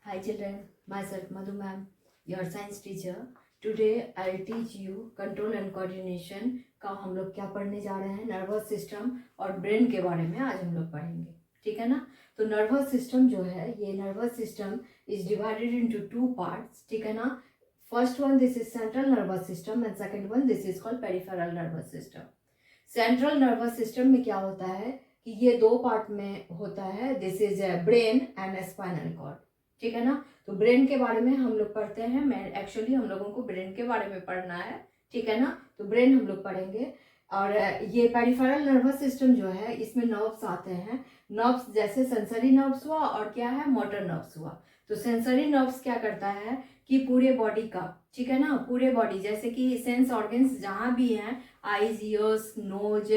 Hi children, myself Madhu ma'am, your science teacher. Today I'll teach you control and coordination का हम लोग क्या पढ़ने जा रहे हैं, नर्वस सिस्टम और ब्रेन के बारे में आज हम लोग पढ़ेंगे, ठीक है ना। तो नर्वस सिस्टम जो है, ये nervous system is divided into two parts, ठीक है ना। First one this is central nervous system and second one this is called peripheral nervous system. Central nervous system में क्या होता है कि ये दो पार्ट में होता है, this is brain and spinal cord, ठीक है ना। तो ब्रेन के बारे में हम लोग पढ़ते हैं, मैं एक्चुअली हम लोगों को ब्रेन के बारे में पढ़ना है, ठीक है ना। तो ब्रेन हम लोग पढ़ेंगे। और ये पेरिफेरल नर्वस सिस्टम जो है, इसमें नर्व्स आते हैं। नर्व्स जैसे सेंसरी नर्व्स हुआ और क्या है, मोटर नर्व्स हुआ। तो सेंसरी नर्व्स क्या करता है कि पूरे बॉडी का, ठीक है ना, पूरे बॉडी जैसे कि सेंस ऑर्गन्स जहाँ भी हैं, आईज, ईयर्स, नोज,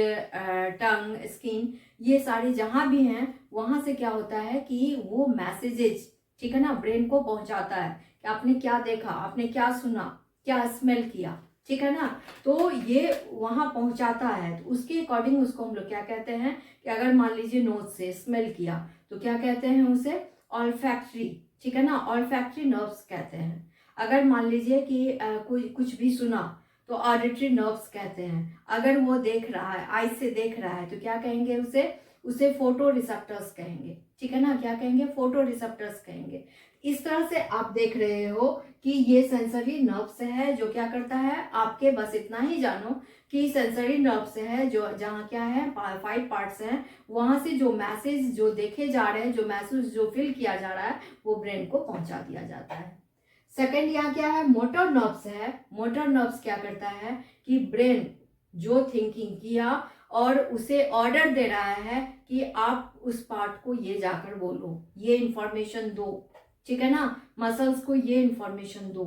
टंग, स्किन, ये सारे जहाँ भी हैं, वहां से क्या होता है कि वो मैसेजेज, ठीक है ना, ब्रेन को पहुंचाता है कि आपने क्या देखा, आपने क्या सुना, क्या स्मेल किया, ठीक है ना। तो ये वहां पहुंचाता है, तो उसके अकॉर्डिंग उसको हम लोग क्या कहते हैं कि अगर मान लीजिए नोज से स्मेल किया तो क्या कहते हैं उसे, ऑल्फैक्टरी, ठीक है ना, ऑल्फैक्टरी नर्व्स कहते हैं। अगर मान लीजिए कि कोई कुछ भी सुना तो ऑडिटरी नर्व्स कहते हैं। अगर वो देख रहा है, आई से देख रहा है, तो क्या कहेंगे उसे फोटो रिसेप्टर्स कहेंगे, ठीक है ना। क्या कहेंगे, फोटो रिसेप्टर्स कहेंगे। इस तरह से आप देख रहे हो कि ये सेंसरी नर्व्स है जो क्या करता है, आपके बस इतना ही जानो कि सेंसरी नर्व्स है जो जहाँ क्या है, 5 पार्ट्स हैं, वहां से जो मैसेज जो देखे जा रहे हैं, जो मैसेज जो फील किया जा रहा है, वो ब्रेन को पहुंचा दिया जाता है। सेकंड यहाँ क्या है, मोटर नर्व्स है। मोटर नर्व्स क्या करता है कि ब्रेन जो थिंकिंग किया और उसे ऑर्डर दे रहा है कि आप उस पार्ट को ये जाकर बोलो, ये इंफॉर्मेशन दो, ठीक है ना, मसल्स को ये इंफॉर्मेशन दो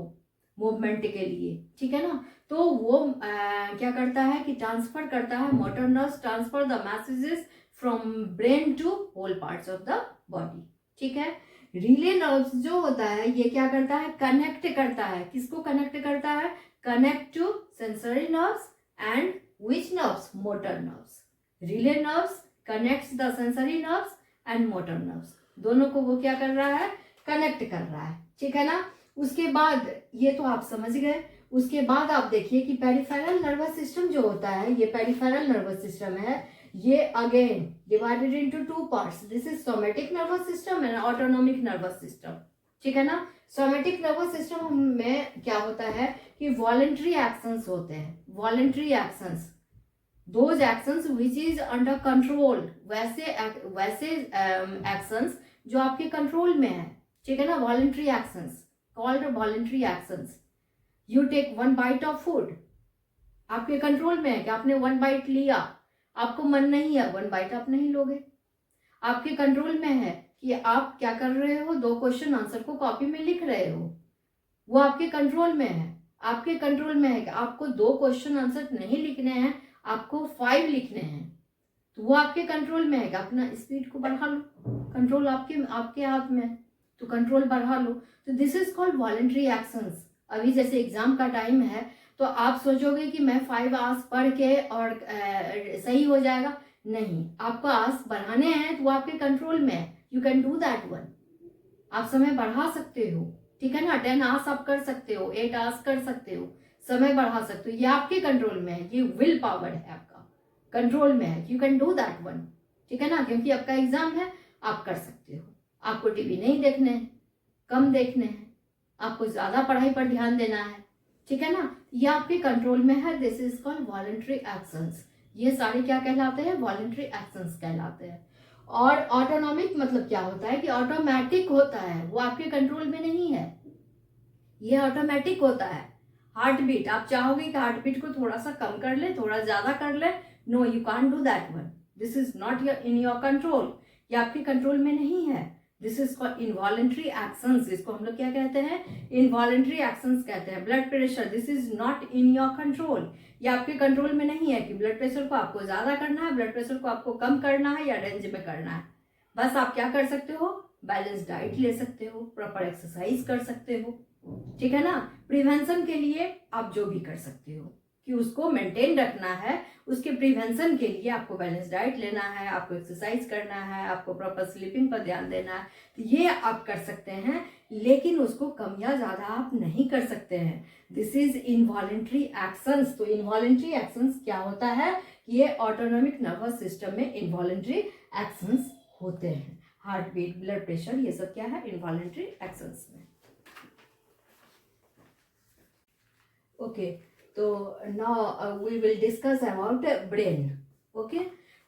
मूवमेंट के लिए, ठीक है ना। तो वो क्या करता है कि ट्रांसफर करता है, motor nerves transfer the messages from brain to whole parts of the body, ठीक है। रिले नर्व्स जो होता है, ये क्या करता है, कनेक्ट करता है, किसको कनेक्ट करता है, connect to sensory nerves and which nerves, motor nerves. relay nerves connects the sensory nerves and motor nerves, दोनों को वो क्या कर रहा है, कनेक्ट कर रहा है, ठीक है ना। उसके बाद ये तो आप समझ गए। उसके बाद आप देखिए कि पेरिफेरल नर्वस सिस्टम जो होता है, ये पेरिफेरल नर्वस सिस्टम है, ये again divided into two parts, this is somatic nervous system and autonomic nervous system, ठीक है ना। सोमेटिक नर्वस सिस्टम में क्या होता है कि वॉलेंट्री एक्शंस होते हैं, voluntary actions, those actions which is under control, वैसे एक्शंस जो आपके कंट्रोल में है, ठीक है ना। Voluntary actions called voluntary actions. You take 1 bite of food, आपके कंट्रोल में है कि आपने 1 बाइट लिया, आपको मन नहीं है 1 बाइट आप नहीं लोगे। आपके कंट्रोल में है कि आप क्या कर रहे हो, 2 क्वेश्चन आंसर को कॉपी में लिख रहे हो, वो आपके कंट्रोल में है। आपके कंट्रोल में है कि आपको 2 क्वेश्चन आंसर नहीं लिखने हैं, आपको 5 लिखने हैं, तो वो आपके कंट्रोल में है कि अपना स्पीड को बढ़ा लो, कंट्रोल आपके हाथ में है, तो कंट्रोल बढ़ा लो। तो this is called voluntary actions. अभी जैसे एग्जाम का टाइम है, तो आप सोचोगे कि मैं 5 आवर्स पढ़ के और सही हो जाएगा, नहीं, आपको आवर्स बढ़ाने हैं, तो वो आपके कंट्रोल में है, you can do that one. आप समय बढ़ा सकते हो, ठीक है ना, 10 आवर्स आप कर सकते हो, 8 आवर्स कर सकते हो, समय बढ़ा सकते हो, ये आपके कंट्रोल में है, ये विल पावर है, आपका कंट्रोल में है, you can do that one, ठीक है ना। क्योंकि आपका एग्जाम है, आप कर सकते हो। आपको टीवी नहीं देखने हैं, कम देखने हैं, आपको ज्यादा पढ़ाई पर ध्यान देना है, ठीक है ना, ये आपके कंट्रोल में है। This is called voluntary actions. ये सारे क्या कहलाते हैं, वॉलेंट्री एक्शंस कहलाते हैं। और ऑटोनॉमिक मतलब क्या होता है कि ऑटोमेटिक होता है, वो आपके कंट्रोल में नहीं है, ये ऑटोमेटिक होता है। हार्ट बीट, आप चाहोगे कि हार्ट बीट को थोड़ा सा कम कर ले, थोड़ा ज्यादा कर ले, no, you can't do that one, this is not in your control, ये आपके कंट्रोल में नहीं है। This is called involuntary actions, इसको हम लोग क्या कहते हैं, इनवॉलेंट्री एक्शंस कहते हैं। Blood pressure, this is not in your control, ये आपके कंट्रोल में नहीं है कि ब्लड प्रेशर को आपको ज्यादा करना है, ब्लड प्रेशर को आपको कम करना है या रेंज में करना है। बस आप क्या कर सकते हो, बैलेंस डाइट ले सकते हो, प्रॉपर एक्सरसाइज कर सकते हो, ठीक है ना। प्रिवेंशन के लिए आप जो भी कर सकते हो कि उसको मेंटेन रखना है, उसके प्रिवेंशन के लिए आपको बैलेंस डाइट लेना है, आपको एक्सरसाइज करना है, आपको प्रॉपर स्लीपिंग पर ध्यान देना है, तो ये आप कर सकते हैं लेकिन उसको कम या ज़्यादा आप नहीं कर सकते हैं। This is involuntary actions. तो इनवॉलेंट्री एक्शंस क्या होता है? ये ऑटोनॉमिक नर्वस सिस्टम में इनवॉलेंट्री एक्शंस होते हैं। हार्ट बीट, ब्लड प्रेशर, ये सब क्या है? इनवॉलेंट्री एक्शंस में। ओके, तो now we will discuss about brain. Okay,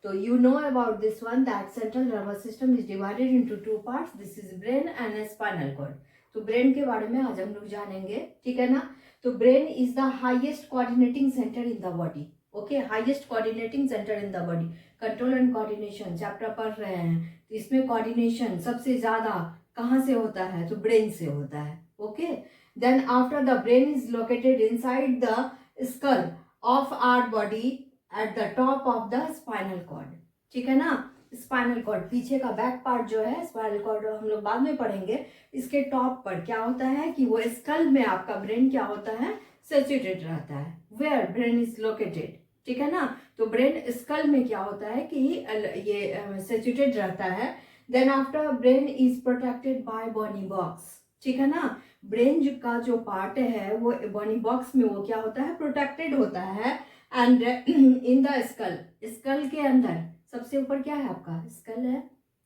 so you know about this one, that central nervous system is divided into two parts. This is brain and a spinal cord. तो brain के बारे में आज हम लोग जानेंगे, ठीक है ना। तो brain is the highest coordinating centre in the body. Okay, highest coordinating centre in the body. Control and coordination chapter पढ़ रहे हैं, तो इसमें कोऑर्डिनेशन सबसे ज्यादा कहाँ से होता है? तो ब्रेन से होता है। Okay, then after the brain is located inside the skull of our body at the top of the spinal cord, ठीक है ना। स्पाइनल कॉर्ड पीछे का बैक पार्ट जो है, स्पाइनल कॉर्ड हम लोग बाद में पढ़ेंगे। इसके टॉप पर क्या होता है कि वो स्कल में आपका ब्रेन क्या होता है? सिचुएटेड रहता है। वेयर ब्रेन इज लोकेटेड, ठीक है ना। तो ब्रेन स्कल में क्या होता है कि ये सिचुएटेड रहता है। Then after brain is protected by bony box, ठीक है ना। ब्रेन का जो पार्ट है वो बॉनी बॉक्स में वो क्या होता है? प्रोटेक्टेड होता है। And in the skull, skull के अंदर सबसे ऊपर क्या है? आपका स्कल है,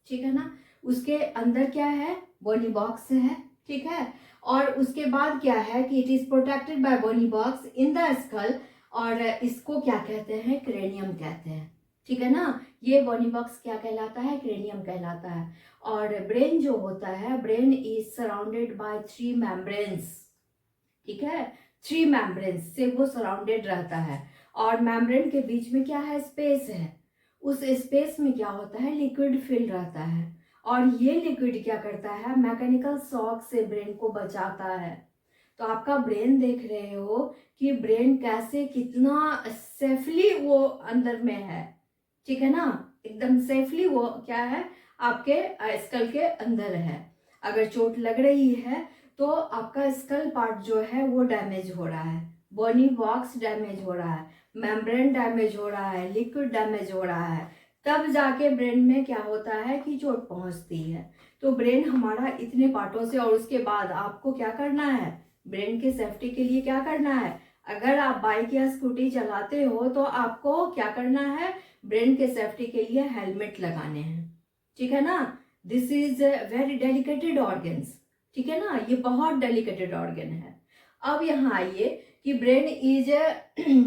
ठीक है ना। उसके अंदर क्या है? बॉनी बॉक्स है, ठीक है। और उसके बाद क्या है कि it is protected by bony box in the skull, और इसको क्या कहते हैं? क्रेनियम कहते हैं, ठीक है ना। ये बॉनी बॉक्स क्या कहलाता है? क्रेनियम कहलाता है। और ब्रेन जो होता है, brain is surrounded by 3 membranes, ठीक है। 3 मेम्ब्रेन्स से वो सराउंडेड रहता है। और मेम्ब्रेन के बीच में क्या है? स्पेस है। उस स्पेस में क्या होता है? लिक्विड फिल रहता है। और ये लिक्विड क्या करता है? मैकेनिकल शॉक से ब्रेन को बचाता है। तो आपका ब्रेन देख रहे हो कि ब्रेन कैसे, कितना सेफली वो अंदर में है, ठीक है ना। एकदम सेफली वो क्या है? आपके स्कल के अंदर है। अगर चोट लग रही है तो आपका स्कल पार्ट जो है वो डैमेज हो रहा है, बॉनी बॉक्स डैमेज हो रहा है, मेम्ब्रेन डैमेज हो रहा है, लिक्विड डैमेज हो रहा है, तब जाके ब्रेन में क्या होता है कि चोट पहुंचती है। तो ब्रेन हमारा इतने पार्टों से, और उसके बाद आपको क्या करना है? ब्रेन के सेफ्टी के लिए क्या करना है? अगर आप बाइक या स्कूटी चलाते हो तो आपको क्या करना है? ब्रेन के सेफ्टी के लिए हेलमेट लगाने हैं, ठीक है ना। दिस इज वेरी डेलिकेटेड ऑर्गन्स, ठीक है ना। ये बहुत डेलिकेटेड ऑर्गन है। अब यहाँ आइए कि brain is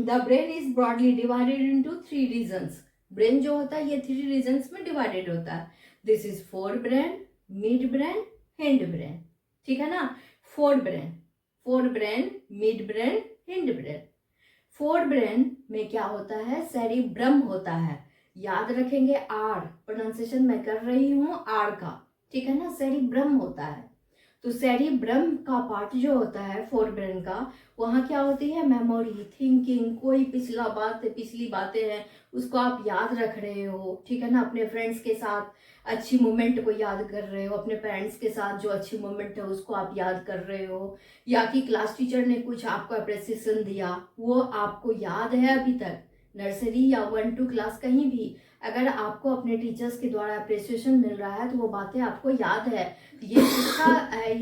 the brain is broadly divided into 3 regions. Brain जो होता है ये 3 रीजन्स में डिवाइडेड होता है। This is fore brain, mid brain, hind brain, ठीक है ना। Fore brain, mid brain, hind brain. Fore brain में क्या होता है? सेरिब्रम होता है। याद रखेंगे, आर प्रोनाउंसिएशन मैं कर रही हूँ आर का, ठीक है ना। सेरिब्रम होता है। तो सेरिब्रम का पार्ट जो होता है फोर ब्रेन का, वहाँ क्या होती है? मेमोरी, थिंकिंग, कोई पिछली बातें हैं उसको आप याद रख रहे हो, ठीक है ना। अपने फ्रेंड्स के साथ अच्छी मोमेंट को याद कर रहे हो, अपने पेरेंट्स के साथ जो अच्छी मोमेंट है उसको आप याद कर रहे हो, या कि क्लास टीचर ने कुछ आपको अप्रिसिएशन दिया, वो आपको याद है अभी तक। नर्सरी या 1-2 क्लास कहीं भी अगर आपको अपने टीचर्स के द्वारा अप्रिसिएशन मिल रहा है तो वो बातें आपको याद है। ये किसका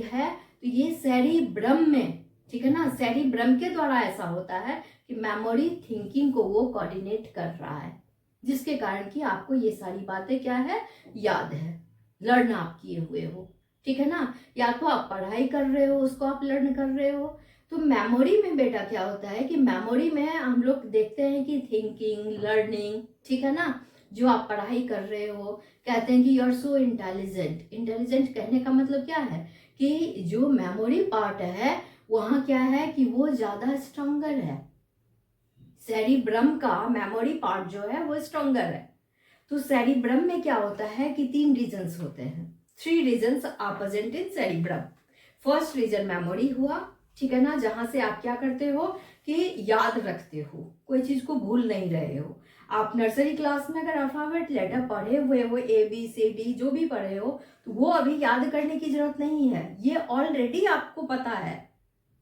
है? तो ये सेरिब्रम में, ठीक है ना। सेरिब्रम के द्वारा ऐसा होता है कि मेमोरी, थिंकिंग को वो कोऑर्डिनेट कर रहा है, जिसके कारण कि आपको ये सारी बातें क्या है? याद है, लर्न आप किए हुए हो, ठीक है ना। या तो आप पढ़ाई कर रहे हो, उसको आप लर्न कर रहे हो। तो मेमोरी में बेटा क्या होता है कि मेमोरी में हम लोग देखते हैं कि थिंकिंग, लर्निंग, ठीक है ना। जो आप पढ़ाई कर रहे हो, कहते हैं कि you are so intelligent. Intelligent कहने का मतलब क्या है कि जो मेमोरी पार्ट है वहाँ क्या है कि वो ज्यादा स्ट्रॉन्गर है। सेरिब्रम का मेमोरी पार्ट जो है वो स्ट्रॉन्गर है। तो सेरिब्रम में क्या होता है कि 3 रीजन्स होते हैं। 3 regions are present in cerebrum. First region memory हुआ, ठीक है ना, जहां से आप क्या करते हो कि याद रखते हो, कोई चीज को भूल नहीं रहे हो। आप नर्सरी क्लास में अगर अल्फाबेट लेटर पढ़े हुए हो, ABCD जो भी पढ़े हो, तो वो अभी याद करने की जरूरत नहीं है, ये ऑलरेडी आपको पता है,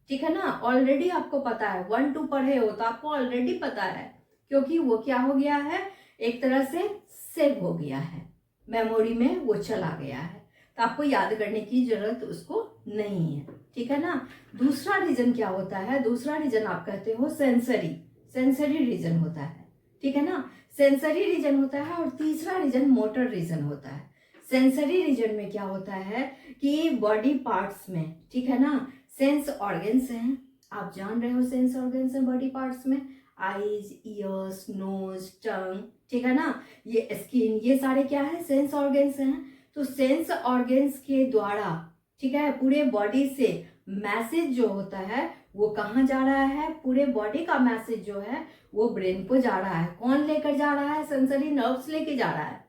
ठीक है ना। ऑलरेडी आपको पता है, 1-2 पढ़े हो तो आपको ऑलरेडी पता है, क्योंकि वो क्या हो गया है? एक तरह से सेव हो गया है, मेमोरी में वो चला गया है। तो आपको याद करने की जरूरत उसको नहीं है, ठीक है ना। दूसरा रीजन क्या होता है, दूसरा रीजन आप कहते हो सेंसरी रीजन होता है, ठीक है ना। सेंसरी रीजन होता है और तीसरा रीजन मोटर रीजन होता है। सेंसरी रीजन में क्या होता है कि बॉडी पार्ट्स में, ठीक है ना, सेंस ऑर्गन्स हैं, आप जान रहे हो सेंस ऑर्गन्स हैं बॉडी पार्ट्स में, आईज, ईयर्स, नोज, टंग, ठीक है ना, ये स्किन, ये सारे क्या है, सेंस ऑर्गन्स हैं। तो सेंस ऑर्गन्स के द्वारा, ठीक है, पूरे बॉडी से मैसेज जो होता है वो कहाँ जा रहा है, पूरे बॉडी का मैसेज जो है वो ब्रेन को जा रहा है। कौन लेकर जा रहा है, सेंसरी नर्व्स लेके जा रहा है,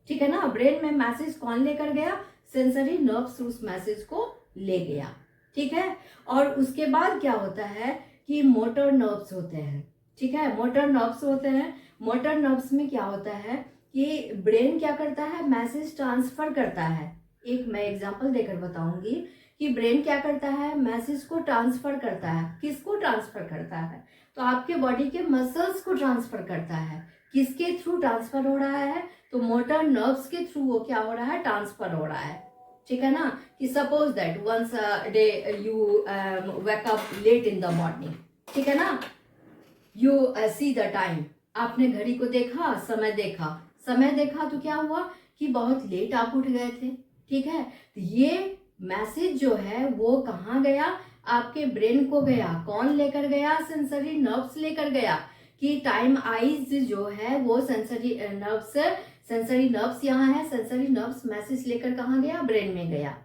ठीक है ना। ब्रेन में मैसेज कौन लेकर गया, सेंसरी नर्व्स उस मैसेज को ले गया, ठीक है। और उसके बाद क्या होता है कि मोटर नर्व्स होते हैं, ठीक है, मोटर नर्व्स होते हैं। मोटर नर्व्स में क्या होता है कि ब्रेन क्या करता है, मैसेज ट्रांसफर करता है। एक मैं एग्जांपल देकर बताऊंगी कि ब्रेन क्या करता है, मैसेज को ट्रांसफर करता है। किसको ट्रांसफर करता है, तो आपके बॉडी के मसल्स को ट्रांसफर करता है। किसके थ्रू ट्रांसफर हो रहा है, तो मोटर नर्व्स के थ्रू वो क्या हो रहा है, ट्रांसफर हो रहा है, ठीक है ना। कि suppose that once day you wake up late in the morning, ठीक है ना, यू सी द टाइम, आपने घड़ी को देखा, समय देखा तो क्या हुआ कि बहुत लेट आप उठ गए थे, ठीक है। तो ये मैसेज जो है वो कहाँ गया, आपके ब्रेन को गया। कौन लेकर गया, सेंसरी नर्व्स लेकर गया कि टाइम आइज जो है वो सेंसरी नर्व्स यहाँ है, सेंसरी नर्व्स मैसेज लेकर कहाँ गया, ब्रेन में गया,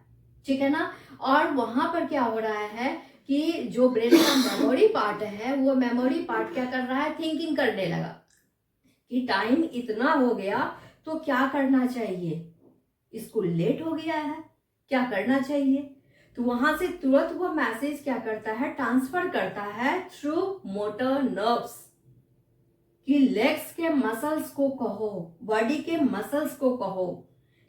ठीक है ना। और वहां पर क्या हो रहा है कि जो ब्रेन का मेमोरी पार्ट है वो मेमोरी पार्ट क्या कर रहा है, थिंकिंग करने लगा कि टाइम इतना हो गया तो क्या करना चाहिए, स्कूल लेट हो गया है, क्या करना चाहिए। तो वहां से तुरंत वो मैसेज क्या करता है, ट्रांसफर करता है थ्रू मोटर नर्व्स कि लेग्स के मसल्स को कहो, बॉडी के मसल्स को कहो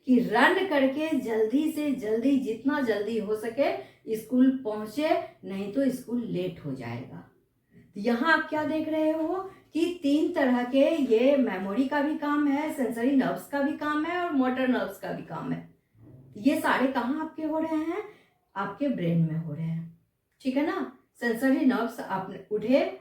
कि रन करके जल्दी से जल्दी, जितना जल्दी हो सके स्कूल पहुंचे, नहीं तो स्कूल लेट हो जाएगा। यहाँ आप क्या देख रहे हो कि 3 तरह के, ये मेमोरी का भी काम है, सेंसरी नर्व्स का भी काम है और मोटर नर्व्स का भी काम है। ये सारे कहाँ आपके हो रहे हैं, आपके ब्रेन में हो रहे हैं, ठीक है ना। सेंसरी नर्व्स, आपने उठे,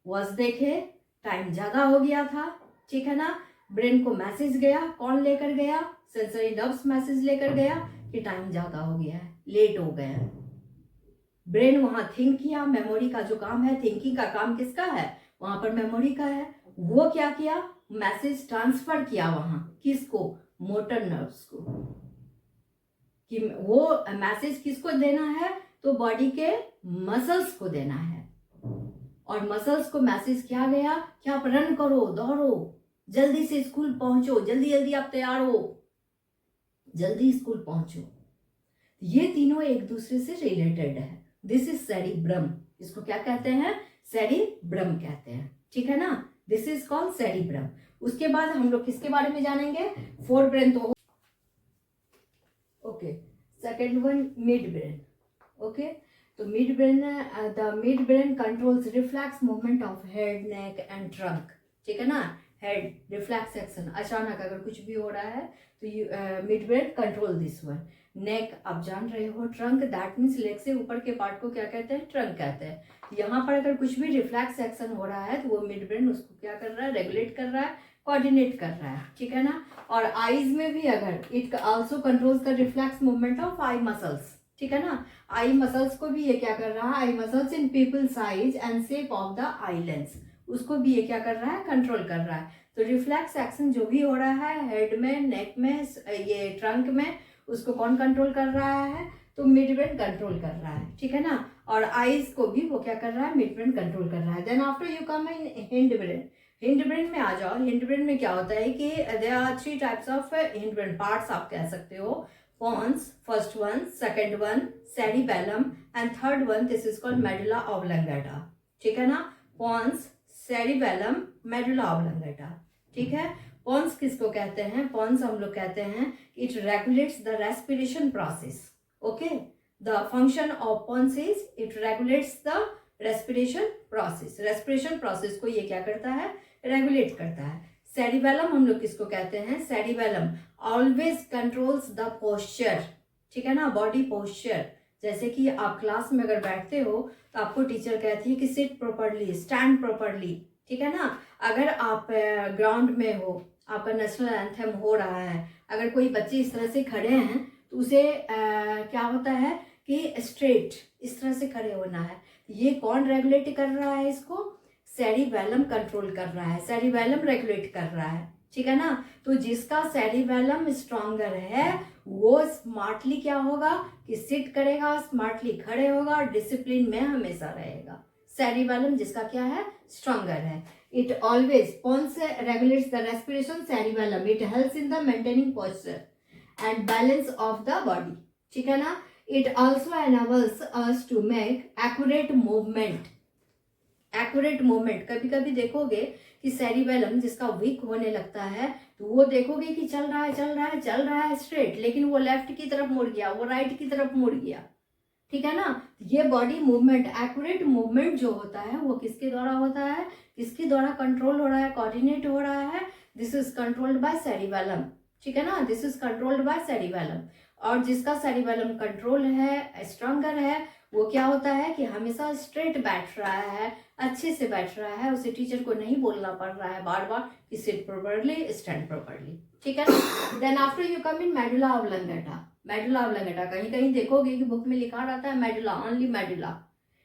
वॉच देखे, टाइम ज्यादा हो गया था, ठीक है ना, ब्रेन को मैसेज गया, कौन लेकर गया, सेंसरी नर्व्स मैसेज लेकर गया कि टाइम ज्यादा हो गया है, लेट हो गया है। ब्रेन वहां थिंक किया, मेमोरी का जो काम है, थिंकिंग का काम किसका है, वहां पर मेमोरी का है। वो क्या किया, मैसेज ट्रांसफर किया वहां, किसको, मोटर नर्व्स को, कि वो मैसेज किसको देना है, तो बॉडी के मसल्स को देना है। और मसल्स को मैसेज क्या गया कि आप रन करो, दौड़ो, जल्दी से स्कूल पहुंचो, जल्दी जल्दी आप तैयार हो, जल्दी स्कूल पहुंचो। ये तीनों एक दूसरे से रिलेटेड है। दिस इज सेरिब्रम, इसको क्या कहते हैं, सेरिब्रम कहते हैं, ठीक है ना। This is called cerebrum. उसके बाद हम लोग किसके बारे में जानेंगे, फोर ब्रेन तो okay, second one midbrain, okay. तो midbrain, the midbrain controls reflex movement of head, neck and trunk, ठीक है ना। हेड रिफ्लेक्स एक्शन, अचानक अगर कुछ भी हो रहा है तो midbrain control this one. Neck आप जान रहे हो, ट्रंक दैट मीन्स लेग से ऊपर के पार्ट को क्या कहते हैं, ट्रंक कहते हैं। यहाँ पर अगर कुछ भी रिफ्लेक्स एक्शन हो रहा है तो वो मिड ब्रेन उसको क्या कर रहा है, रेगुलेट कर रहा है, कोऑर्डिनेट कर रहा है, ठीक है ना। और आईज में भी अगर, it also controls the reflex movement of eye muscles, ठीक है ना। आई मसल्स को भी ये क्या कर रहा है, eye muscles in people size and shape of the eye lens, उसको भी ये क्या कर रहा है, कंट्रोल कर रहा है। तो रिफ्लेक्स एक्शन जो भी हो रहा है हेड में, नेक में, ये ट्रंक में, उसको कौन कंट्रोल कर रहा है, तो मिड ब्रेन कंट्रोल कर रहा है, ठीक है ना। और आईज को भी वो क्या कर रहा है, मिड ब्रेन कंट्रोल कर रहा है। Then after you come in hind brain. Hind brain में आ जाओ। हिंड ब्रेन में क्या होता है कि there are 3 types of hind brain parts, आप कह सकते हो। pons, first one, second one cerebellum and third one this is called medulla oblongata, ठीक है ना। pons, cerebellum, medulla oblongata, ठीक है। pons किसको कहते हैं, pons हम लोग कहते हैं it regulates the respiration process, okay। the function of pons is it regulates the respiration process, respiration process को ये क्या करता है, रेगुलेट करता है। सेरिबेलम हम लोग किसको कहते हैं? Cerebellum always controls the posture, ठीक है ना, बॉडी पोस्चर। जैसे कि आप क्लास में अगर बैठते हो तो आपको टीचर कहती है कि सिट प्रॉपरली, स्टैंड प्रॉपरली, ठीक है ना। अगर आप ग्राउंड में हो, आपका नेशनल एंथम हो रहा है, अगर कोई बच्चे इस तरह से खड़े हैं तो उसे क्या होता है कि स्ट्रेट इस तरह से खड़े होना है। ये कौन रेगुलेट कर रहा है? इसको सेरिबेलम कंट्रोल कर रहा है, सेरिबेलम रेगुलेट कर रहा है, ठीक है ना। तो जिसका सेरिबेलम स्ट्रॉन्गर है वो स्मार्टली क्या होगा कि सिट करेगा, स्मार्टली खड़े होगा, डिसिप्लिन में हमेशा रहेगा। सेरिबेलम जिसका क्या है? स्ट्रॉन्गर है। इट ऑलवेज कौन से regulates the respiration? Cerebellum. It helps in the maintaining posture and balance of the body, ठीक है ना। It also enables us to make accurate movement. Accurate movement, कभी कभी देखोगे कि सेरिबेलम जिसका वीक होने लगता है तो वो देखोगे कि चल रहा है चल रहा है चल रहा है स्ट्रेट, लेकिन वो लेफ्ट की तरफ मुड़ गया, वो राइट की तरफ मुड़ गया, ठीक है ना। ये बॉडी मूवमेंट, एक्यूरेट मूवमेंट जो होता है वो किसके द्वारा होता है? किसके द्वारा कंट्रोल हो रहा है, कोऑर्डिनेट हो रहा है? This is controlled by cerebellum, ठीक है ना। This is controlled by cerebellum. और जिसका सेरिबेलम कंट्रोल है, स्ट्रॉन्गर है, वो क्या होता है कि हमेशा स्ट्रेट बैठ रहा है, अच्छे से बैठ रहा है, उसे टीचर को नहीं बोलना पड़ रहा है बार बार कि सिट प्रॉपर्ली, स्टैंड प्रॉपर्ली, ठीक है ना। Then after you come in medulla oblongata. Medulla oblongata कहीं कहीं देखोगे कि बुक में लिखा रहता है मेडुला, ओनली मेडुला,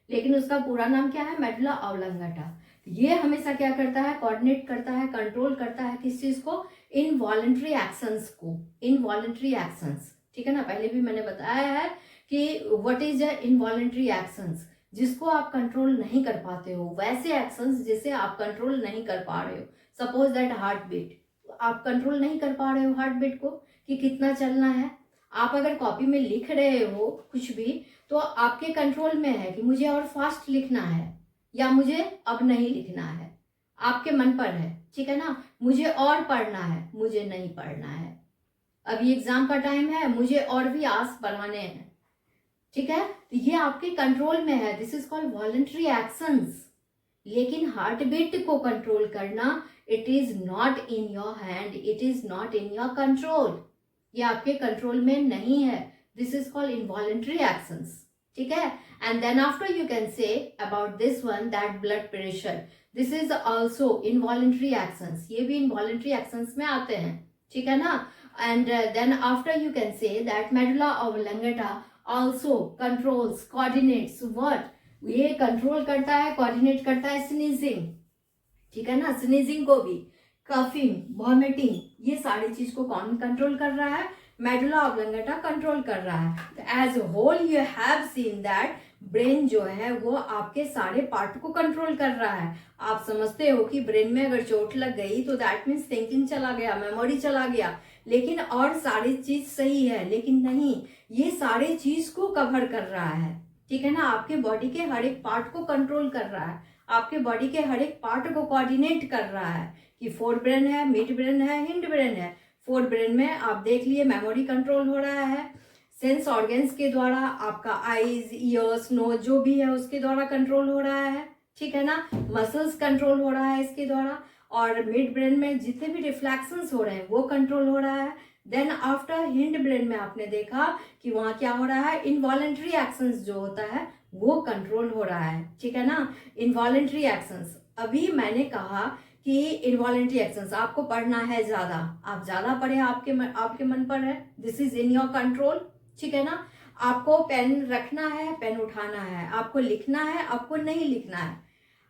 लेकिन उसका पूरा नाम क्या है? Medulla oblongata. ये हमेशा क्या करता है? कोऑर्डिनेट करता है, कंट्रोल करता है किस चीज को? इनवॉलंटरी एक्शंस को, इनवॉलंटरी एक्शंस, ठीक है ना। पहले भी मैंने बताया है कि व्हाट इज इनवॉलंटरी एक्शंस, जिसको आप कंट्रोल नहीं कर पाते हो, वैसे एक्शंस जिसे आप कंट्रोल नहीं कर पा रहे हो। सपोज दैट हार्ट बीट, आप कंट्रोल नहीं कर पा रहे हो हार्ट बीट को कि कितना चलना है। आप अगर कॉपी में लिख रहे हो कुछ भी तो आपके कंट्रोल में है कि मुझे और फास्ट लिखना है या मुझे अब नहीं लिखना है, आपके मन पर है, ठीक है ना। मुझे और पढ़ना है, मुझे नहीं पढ़ना है, अभी एग्जाम का टाइम है, मुझे और भी आस बढ़ाने हैं, ठीक है। तो ये आपके कंट्रोल में है, this is called voluntary actions. लेकिन हार्ट बीट को कंट्रोल करना, it is not in your hand, it is not in your control, ये आपके कंट्रोल में नहीं है। This is called involuntary actions, ठीक है। And then after you can say about this one that blood pressure, this is also involuntary actions, ये भी involuntary actions में आते हैं, ठीक है ना। And then after you can say that medulla oblongata also controls, coordinates what? ये control करता है, कोऑर्डिनेट करता है स्नीजिंग, ठीक है ना। स्नीजिंग को भी, कफिंग, वॉमिटिंग, ये सारी चीज को कौन कंट्रोल कर रहा है? मेडुला ऑब्लंगेटा कंट्रोल कर रहा है। तो as whole you have seen that brain जो है वो आपके सारे पार्ट को कंट्रोल कर रहा है। आप समझते हो कि ब्रेन में अगर चोट लग गई तो दैट मीन्स थिंकिंग चला गया, मेमोरी चला गया, लेकिन और सारी चीज सही है, लेकिन नहीं, ये सारे चीज को कवर कर रहा है, ठीक है ना। आपके बॉडी के हर एक पार्ट को कंट्रोल कर रहा है, आपके बॉडी के हर एक पार्ट को कोऑर्डिनेट कर रहा है कि फोर ब्रेन है, मिड ब्रेन है, हिंड ब्रेन है। फोर ब्रेन में आप देख लिए मेमोरी कंट्रोल हो रहा है, सेंस ऑर्गन्स के द्वारा आपका आईज, ईयर्स, नोज जो भी है उसके द्वारा कंट्रोल हो रहा है, ठीक है ना। मसल्स कंट्रोल हो रहा है इसके द्वारा, और मिड ब्रेन में जितने भी रिफ्लेक्शंस हो रहे हैं वो कंट्रोल हो रहा है। देन आफ्टर हिंड ब्रेन में आपने देखा कि वहां क्या हो रहा है? इनवॉलंटरी एक्शंस जो होता है वो कंट्रोल हो रहा है, ठीक है ना। इनवॉलंटरी एक्शंस, अभी मैंने कहा कि इनवॉलंटरी एक्शंस आपको पढ़ना है ज्यादा, आप ज्यादा पढ़े, आपके मन पर है, this is in your control, ठीक है ना। आपको पेन रखना है, पेन उठाना है, आपको लिखना है, आपको नहीं लिखना है,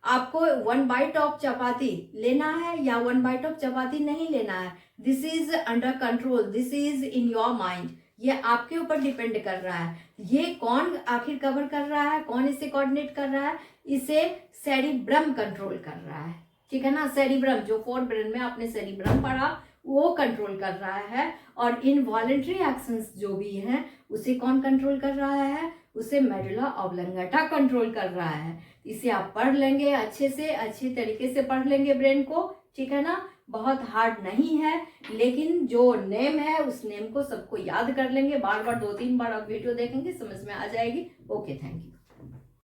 आपको 1 बाइट ऑफ चपाती लेना है या 1 बाइट ऑफ चपाती नहीं लेना है, this is under control, this is in your mind, ये आपके ऊपर डिपेंड कर रहा है। ये कौन आखिर कवर कर रहा है, कौन इसे कोऑर्डिनेट कर रहा है? इसे सेरिब्रम कंट्रोल कर रहा है, ठीक है ना। सेरिब्रम जो फोर ब्रेन में आपने सेरिब्रम पढ़ा वो कंट्रोल कर रहा है, और इनवॉलंटरी एक्शंस जो भी हैं उसे कौन कंट्रोल कर रहा है? उसे मेडुला ऑब्लंगेटा कंट्रोल कर रहा है। इसे आप पढ़ लेंगे अच्छे से, अच्छे तरीके से पढ़ लेंगे ब्रेन को, ठीक है ना। बहुत हार्ड नहीं है, लेकिन जो नेम है उस नेम को सबको याद कर लेंगे, बार बार 2-3 बार आप वीडियो देखेंगे समझ में आ जाएगी। Okay, thank you.